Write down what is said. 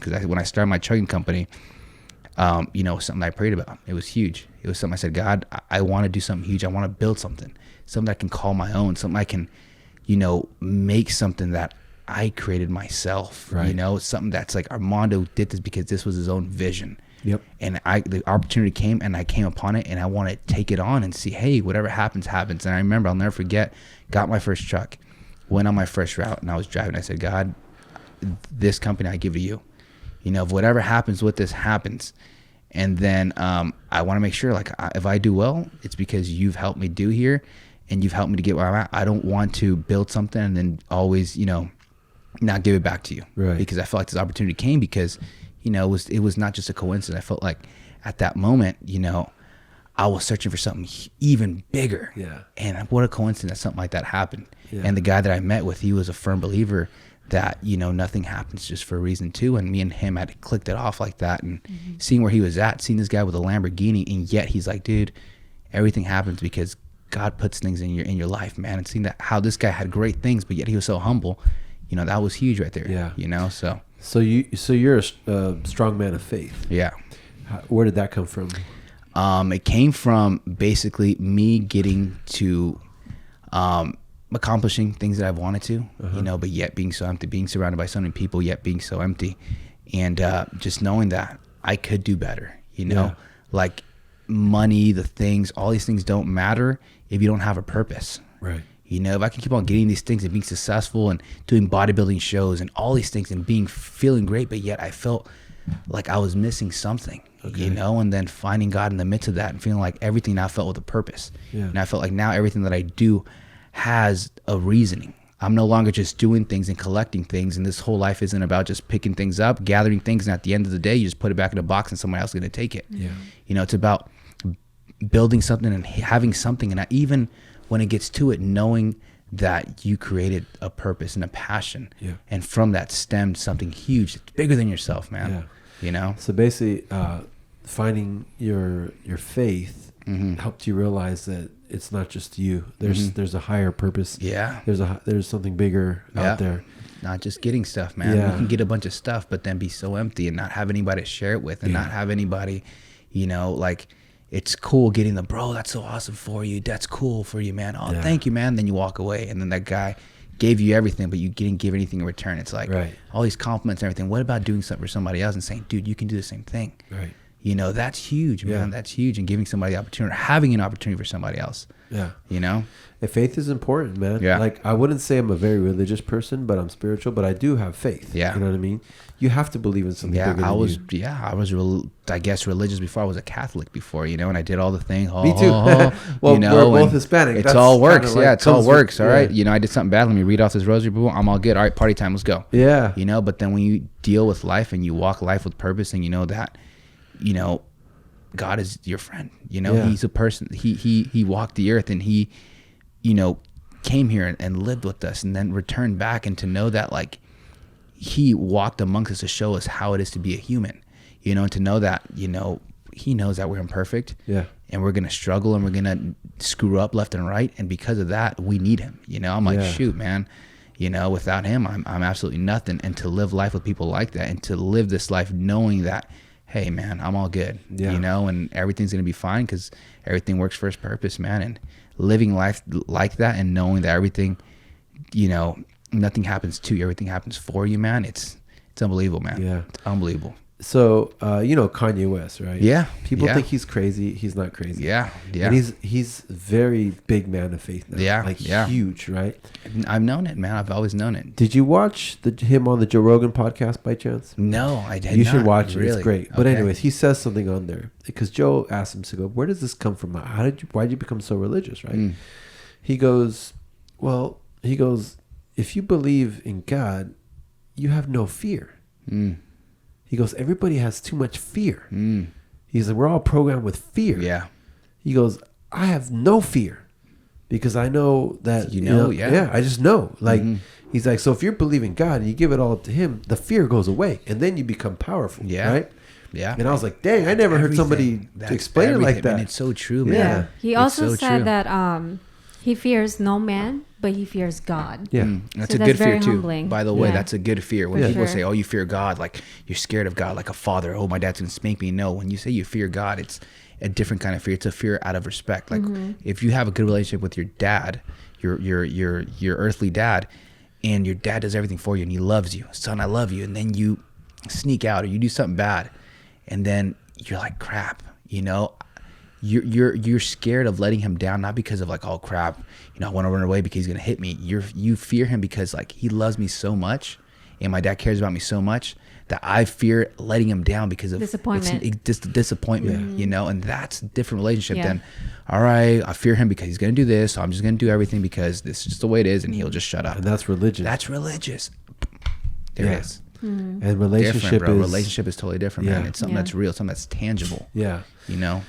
because when I started my trucking company, you know, something I prayed about. It was huge. It was something I said, God, I want to do something huge. I want to build something I can call my own, something I can, you know, make something that I created myself. Right. You know, something that's like Armando did this because this was his own vision. Yep. And the opportunity came, and I came upon it, and I want to take it on and see, hey, whatever happens, happens. And I remember, I'll never forget, got my first truck, went on my first route, and I was driving. I said, God, this company I give to you. You know, if whatever happens with this happens. And then I want to make sure, like, if I do well, it's because you've helped me do here, and you've helped me to get where I'm at. I don't want to build something and then always, you know, not give it back to you. Right. Because I felt like this opportunity came because, you know, it was not just a coincidence. I felt like at that moment, you know, I was searching for something even bigger. Yeah. And what a coincidence that something like that happened. Yeah. And the guy that I met with, he was a firm believer that, you know, nothing happens just for a reason too. And me and him had clicked it off like that, and seeing where he was at, seeing this guy with a Lamborghini, and yet he's like, dude, everything happens because God puts things in your life, man. And seeing that how this guy had great things, but yet he was so humble, you know, that was huge right there. Yeah. You know, so you're a strong man of faith. Yeah. Where did that come from? It came from basically me getting to accomplishing things that I've wanted to, you know, but yet being so empty, being surrounded by so many people, yet being so empty. And just knowing that I could do better, you know, like money, the things, all these things don't matter if you don't have a purpose. Right. You know, if I can keep on getting these things and being successful and doing bodybuilding shows and all these things and feeling great, but yet I felt like I was missing something, you know, and then finding God in the midst of that and feeling like everything now felt with a purpose. Yeah. And I felt like now everything that I do has a reasoning. I'm no longer just doing things and collecting things, and this whole life isn't about just picking things up, gathering things, and at the end of the day, you just put it back in a box and somebody else is going to take it. Yeah. You know, it's about building something and having something, and even when it gets to it, knowing that you created a purpose and a passion, and from that stemmed something huge. It's bigger than yourself, man. Yeah. You know? So basically, finding your faith helped you realize that it's not just you. There's a higher purpose. Yeah. There's something bigger out there. Not just getting stuff, man. Yeah. You can get a bunch of stuff, but then be so empty and not have anybody to share it with, and not have anybody, you know, like, it's cool getting the, bro, that's so awesome for you. That's cool for you, man. Oh, thank you, man. Then you walk away, and then that guy gave you everything, but you didn't give anything in return. It's like all these compliments and everything. What about doing something for somebody else and saying, dude, you can do the same thing? Right. You know, that's huge, man. That's huge. And giving somebody the opportunity, having an opportunity for somebody else. Yeah. You know? And faith is important, man. Yeah. Like, I wouldn't say I'm a very religious person, but I'm spiritual, but I do have faith. Yeah. You know what I mean? You have to believe in something bigger than you. I was, I guess, religious before. I was a Catholic before, you know, and I did all the things. Me too. Well, you know, we're both Hispanic. It all works. Like, it all works. All right. You know, I did something bad. Let me read off this rosary. Boom. I'm all good. All right, party time. Let's go. Yeah. You know, but then when you deal with life and you walk life with purpose, and you know that, you know, God is your friend. You know, he's a person. He walked the earth, and he, you know, came here and lived with us, and then returned back, and to know that, like, he walked amongst us to show us how it is to be a human, you know, and to know that, you know, he knows that we're imperfect, and we're going to struggle, and we're going to screw up left and right. And because of that, we need him. You know, I'm like, shoot, man, you know, without him, I'm absolutely nothing. And to live life with people like that, and to live this life knowing that, hey, man, I'm all good, you know, and everything's going to be fine because everything works for its purpose, man. And living life like that, and knowing that everything, you know, nothing happens to you, everything happens for you, man. It's unbelievable, man. Yeah. It's unbelievable. So, you know, Kanye West, right? Yeah. People think he's crazy. He's not crazy. Yeah. Yeah. And he's very big man of faith now. Yeah. Like huge, right? I've known it, man. I've always known it. Did you watch him on the Joe Rogan podcast by chance? No, I did not. You should watch it. It's great. But anyways, he says something on there because Joe asked him to go, where does this come from? Why did you become so religious, right? He goes, if you believe in God, you have no fear. He goes, everybody has too much fear. He's like, we're all programmed with fear. Yeah. He goes, I have no fear because I know that, you know, I just know. Like, he's like, so if you believe in God and you give it all up to him, the fear goes away, and then you become powerful. Yeah. Right? Yeah. And I was like, dang, I never heard somebody explain it like that. And it's so true, man. Yeah. He also said that He fears no man, but he fears God. Yeah. That's So a good fear too. humbling. By the way, Yeah. that's a good fear. When Yeah. people Sure. say, "Oh, you fear God," like you're scared of God, like a father. Oh, my dad's gonna spank me. No, when you say you fear God, it's a different kind of fear. It's a fear out of respect. Like if you have a good relationship with your dad, your earthly dad, and your dad does everything for you and he loves you, son, I love you, and then you sneak out or you do something bad, and then you're like, crap, you know. You're scared of letting him down, not because of like, oh crap, you know, I want to run away because he's gonna hit me. You fear him because like he loves me so much, and my dad cares about me so much that I fear letting him down because of Disappointment. Just disappointment, you know. And that's a different relationship Yeah. than, all right, I fear him because he's gonna do this, so I'm just gonna do everything because this is just the way it is, and he'll just shut up. And that's religion. That's religious. There it is. And relationship Different, bro. is Relationship is totally different, man. It's something Yeah. that's real, something that's tangible. Yeah. You know.